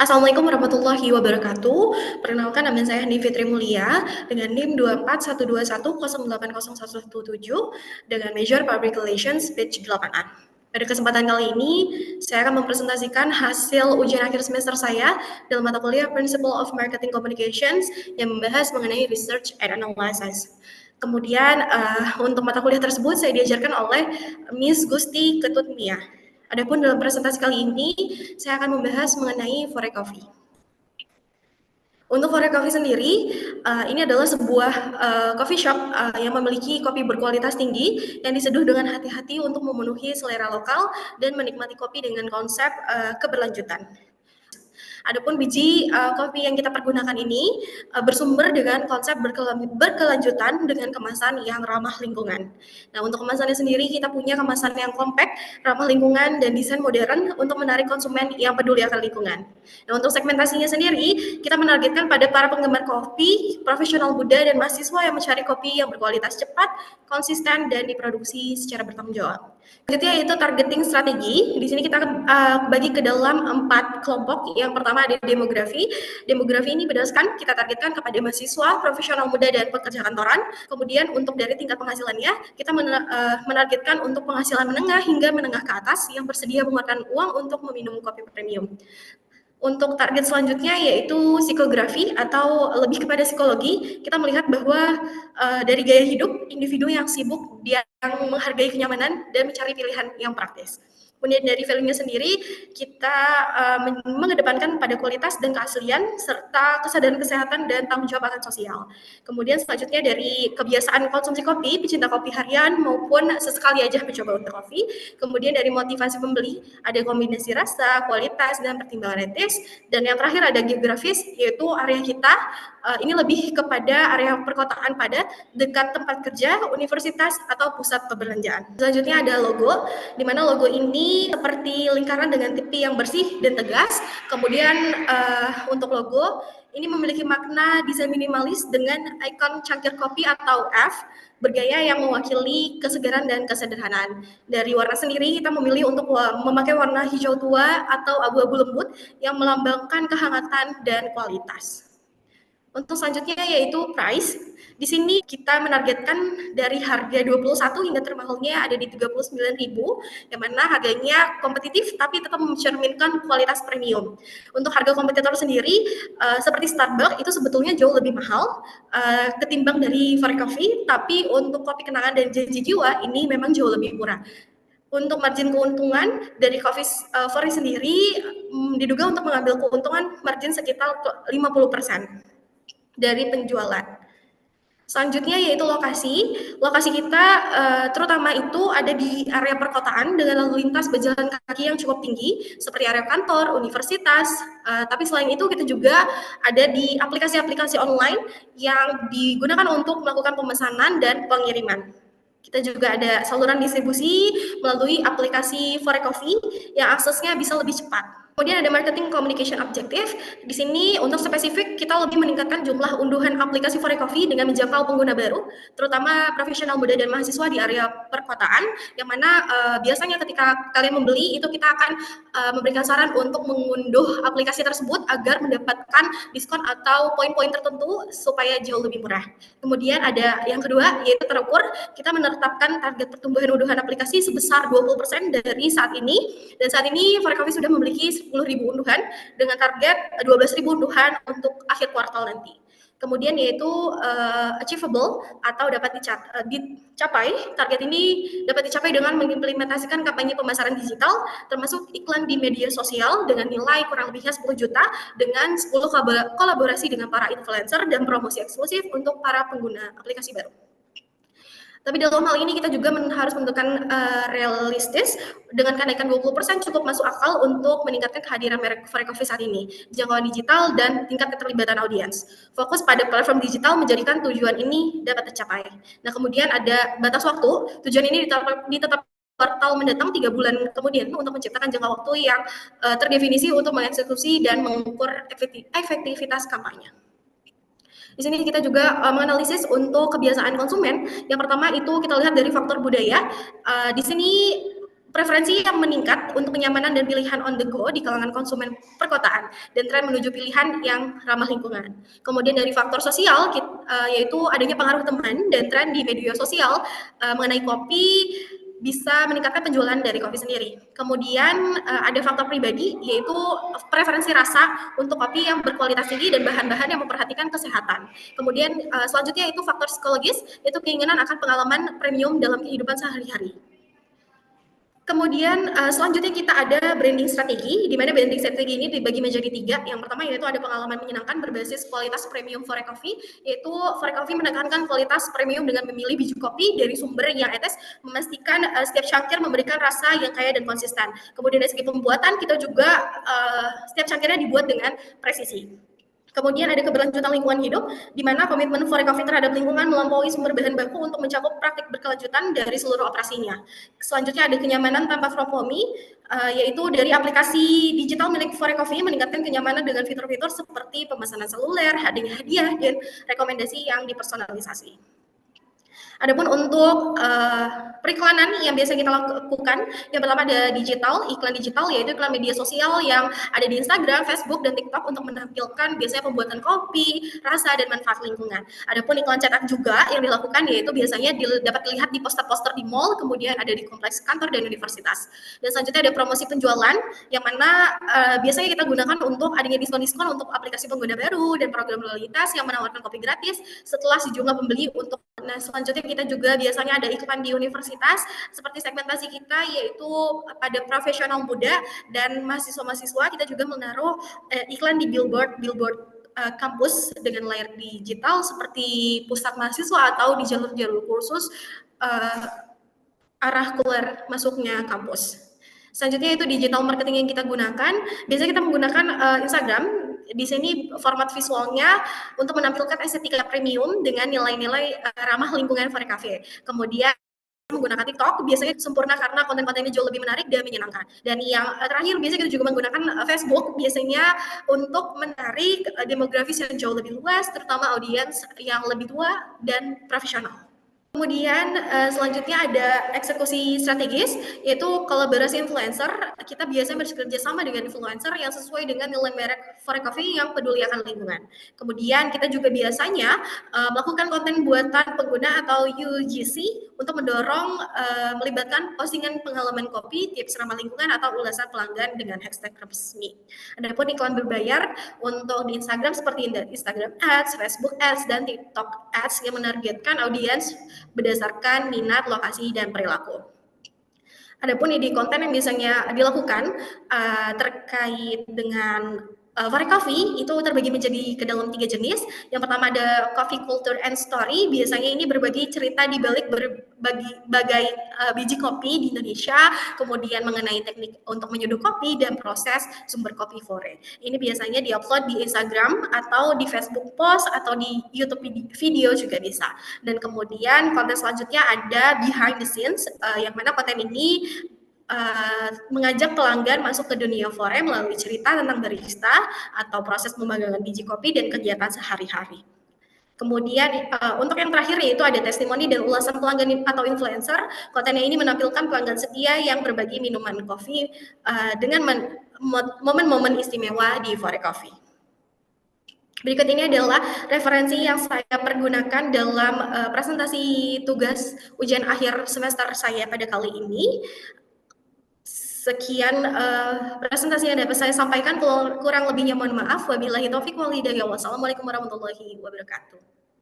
Assalamualaikum warahmatullahi wabarakatuh. Perkenalkan nama saya Handi Fitri Mulia dengan NIM 24121080117 dengan Major Public Relations batch 8A. Pada kesempatan kali ini, saya akan mempresentasikan hasil ujian akhir semester saya dalam mata kuliah Principle of Marketing Communications yang membahas mengenai Research and Analysis. Kemudian untuk mata kuliah tersebut saya diajarkan oleh Miss Gusti Ketut Mia. Adapun dalam presentasi kali ini, saya akan membahas mengenai Fore Coffee. Untuk Fore Coffee sendiri, ini adalah sebuah coffee shop yang memiliki kopi berkualitas tinggi yang diseduh dengan hati-hati untuk memenuhi selera lokal dan menikmati kopi dengan konsep keberlanjutan. Adapun biji kopi yang kita pergunakan ini bersumber dengan konsep berkelanjutan dengan kemasan yang ramah lingkungan. Nah, untuk kemasannya sendiri kita punya kemasan yang compact, ramah lingkungan, dan desain modern untuk menarik konsumen yang peduli akan lingkungan. Nah, untuk segmentasinya sendiri, kita menargetkan pada para penggemar kopi, profesional muda, dan mahasiswa yang mencari kopi yang berkualitas cepat, konsisten, dan diproduksi secara bertanggung jawab. Selanjutnya yaitu targeting strategi. Di sini kita bagi ke dalam 4 kelompok. Yang pertama ada demografi. Demografi ini berdasarkan kita targetkan kepada mahasiswa, profesional muda, dan pekerja kantoran. Kemudian untuk dari tingkat penghasilannya, kita menargetkan untuk penghasilan menengah hingga menengah ke atas yang bersedia mengeluarkan uang untuk meminum kopi premium. Untuk target selanjutnya yaitu psikografi atau lebih kepada psikologi. Kita melihat bahwa dari gaya hidup individu yang sibuk, dia yang menghargai kenyamanan dan mencari pilihan yang praktis. Kemudian dari value-nya sendiri, kita mengedepankan pada kualitas dan keaslian, serta kesadaran kesehatan dan tanggung jawab akan sosial. Kemudian selanjutnya dari kebiasaan konsumsi kopi, pecinta kopi harian maupun sesekali aja mencoba untuk kopi. Kemudian dari motivasi pembeli, ada kombinasi rasa, kualitas, dan pertimbangan etis. Dan yang terakhir ada geografis, yaitu area kita ini lebih kepada area perkotaan padat, dekat tempat kerja, universitas, atau pusat perbelanjaan. Selanjutnya ada logo, di mana logo ini seperti lingkaran dengan tipi yang bersih dan tegas. Kemudian untuk logo, ini memiliki makna desain minimalis dengan ikon cangkir kopi atau F, bergaya yang mewakili kesegaran dan kesederhanaan. Dari warna sendiri, kita memilih untuk memakai warna hijau tua atau abu-abu lembut yang melambangkan kehangatan dan kualitas. Untuk selanjutnya yaitu price. Di sini kita menargetkan dari harga 21 hingga termahalnya ada di 39.000, yang mana harganya kompetitif tapi tetap mencerminkan kualitas premium. Untuk harga kompetitor sendiri seperti Starbucks itu sebetulnya jauh lebih mahal ketimbang dari Fore Coffee, tapi untuk kopi kenangan dan janji jiwa ini memang jauh lebih murah. Untuk margin keuntungan dari Coffee Fore sendiri diduga untuk mengambil keuntungan margin sekitar 50% dari penjualan. Selanjutnya yaitu lokasi. Lokasi kita terutama itu ada di area perkotaan dengan lalu lintas berjalan kaki yang cukup tinggi seperti area kantor, universitas. Tapi selain itu kita juga ada di aplikasi-aplikasi online yang digunakan untuk melakukan pemesanan dan pengiriman. Kita juga ada saluran distribusi melalui aplikasi Fore Coffee yang aksesnya bisa lebih cepat. Kemudian ada marketing communication objective. Di sini untuk spesifik kita lebih meningkatkan jumlah unduhan aplikasi Fore Coffee dengan menjangkau pengguna baru, terutama profesional muda dan mahasiswa di area perkotaan, yang mana biasanya ketika kalian membeli itu kita akan memberikan saran untuk mengunduh aplikasi tersebut agar mendapatkan diskon atau poin-poin tertentu supaya jauh lebih murah. Kemudian ada yang kedua yaitu terukur. Kita menetapkan target pertumbuhan unduhan aplikasi sebesar 20% dari saat ini, dan saat ini Fore Coffee sudah memiliki 10.000 unduhan dengan target 12.000 unduhan untuk akhir kuartal nanti. Kemudian yaitu achievable atau dapat dicapai. Target ini dapat dicapai dengan mengimplementasikan kampanye pemasaran digital termasuk iklan di media sosial dengan nilai kurang lebihnya 10 juta dengan 10 kolaborasi dengan para influencer dan promosi eksklusif untuk para pengguna aplikasi baru. Tapi dalam hal ini kita juga harus menentukan realistis. Dengan kenaikan 20% cukup masuk akal untuk meningkatkan kehadiran merek Fore Coffee saat ini, jangkauan digital, dan tingkat keterlibatan audiens. Fokus pada platform digital menjadikan tujuan ini dapat tercapai. Nah, kemudian ada batas waktu. Tujuan ini ditetapkan kuartal mendatang 3 bulan kemudian untuk menciptakan jangka waktu yang terdefinisi untuk mengeksekusi dan mengukur efektivitas kampanye. Di sini kita juga menganalisis untuk kebiasaan konsumen. Yang pertama itu kita lihat dari faktor budaya. Di sini preferensi yang meningkat untuk kenyamanan dan pilihan on the go di kalangan konsumen perkotaan dan tren menuju pilihan yang ramah lingkungan. Kemudian dari faktor sosial, yaitu adanya pengaruh teman dan tren di media sosial mengenai kopi bisa meningkatkan penjualan dari kopi sendiri. Kemudian ada faktor pribadi, yaitu preferensi rasa untuk kopi yang berkualitas tinggi dan bahan-bahan yang memperhatikan kesehatan. Kemudian selanjutnya itu faktor psikologis, yaitu keinginan akan pengalaman premium dalam kehidupan sehari-hari. Kemudian selanjutnya kita ada branding strategi, di mana branding strategi ini dibagi menjadi 3. Yang pertama yaitu ada pengalaman menyenangkan berbasis kualitas premium Forex Coffee, yaitu Forex Coffee menekankan kualitas premium dengan memilih biji kopi dari sumber yang etes, memastikan setiap cangkir memberikan rasa yang kaya dan konsisten. Kemudian dari segi pembuatan, kita juga setiap cangkirnya dibuat dengan presisi. Kemudian ada keberlanjutan lingkungan hidup, di mana komitmen Forex Coffee terhadap lingkungan melampaui sumber bahan baku untuk mencakup praktik berkelanjutan dari seluruh operasinya. Selanjutnya ada kenyamanan tanpa kompromi, yaitu dari aplikasi digital milik Forex Coffee meningkatkan kenyamanan dengan fitur-fitur seperti pemesanan seluler, adanya hadiah, dan rekomendasi yang dipersonalisasi. Adapun untuk periklanan yang biasa kita lakukan, yang pertama ada iklan digital, yaitu iklan media sosial yang ada di Instagram, Facebook, dan TikTok untuk menampilkan biasanya pembuatan kopi, rasa, dan manfaat lingkungan. Adapun iklan cetak juga yang dilakukan, yaitu biasanya dapat dilihat di poster-poster di mall, kemudian ada di kompleks kantor dan universitas. Dan selanjutnya ada promosi penjualan, yang mana biasanya kita gunakan untuk adanya diskon-diskon untuk aplikasi pengguna baru dan program loyalitas yang menawarkan kopi gratis setelah sejumlah pembeli untuk. Nah, selanjutnya kita juga biasanya ada iklan di universitas, seperti segmentasi kita yaitu pada profesional muda dan mahasiswa-mahasiswa. Kita juga menaruh iklan di billboard kampus dengan layar digital seperti pusat mahasiswa atau di jalur-jalur kursus arah keluar masuknya kampus. Selanjutnya itu digital marketing yang kita gunakan. Biasanya kita menggunakan Instagram. Di sini format visualnya untuk menampilkan estetika premium dengan nilai-nilai ramah lingkungan Forex Cafe. Kemudian menggunakan TikTok biasanya sempurna karena konten-kontennya jauh lebih menarik dan menyenangkan. Dan yang terakhir biasanya kita juga menggunakan Facebook biasanya untuk menarik demografis yang jauh lebih luas, terutama audiens yang lebih tua dan profesional. Kemudian selanjutnya ada eksekusi strategis, yaitu kolaborasi influencer. Kita biasanya bekerja sama dengan influencer yang sesuai dengan nilai merek Forex Coffee yang peduli akan lingkungan. Kemudian kita juga biasanya melakukan konten buatan pengguna atau UGC untuk mendorong melibatkan postingan pengalaman kopi, tips ramah lingkungan, atau ulasan pelanggan dengan hashtag resmi. Adapun iklan berbayar untuk di Instagram seperti Instagram Ads, Facebook Ads, dan TikTok Ads yang menargetkan audiens berdasarkan minat, lokasi, dan perilaku. Adapun ide konten yang biasanya dilakukan terkait dengan Forex Coffee itu terbagi menjadi ke dalam 3 jenis. Yang pertama ada coffee culture and story. Biasanya ini berbagi cerita di balik berbagai biji kopi di Indonesia, kemudian mengenai teknik untuk menyeduh kopi dan proses sumber kopi Forex. Ini biasanya diupload di Instagram atau di Facebook post atau di YouTube video juga bisa. Dan kemudian konten selanjutnya ada behind the scenes, yang mana konten ini mengajak pelanggan masuk ke dunia Forex melalui cerita tentang barista atau proses pemanggangan biji kopi dan kegiatan sehari-hari. Kemudian untuk yang terakhir yaitu ada testimoni dan ulasan pelanggan atau influencer. Kontennya ini menampilkan pelanggan setia yang berbagi minuman kopi dengan momen-momen istimewa di Forex Coffee. Berikut ini adalah referensi yang saya pergunakan dalam presentasi tugas ujian akhir semester saya pada kali ini. Sekian presentasi yang dapat saya sampaikan, kurang lebihnya mohon maaf. Wabillahi taufiq wal hidayah. Wassalamualaikum warahmatullahi wabarakatuh.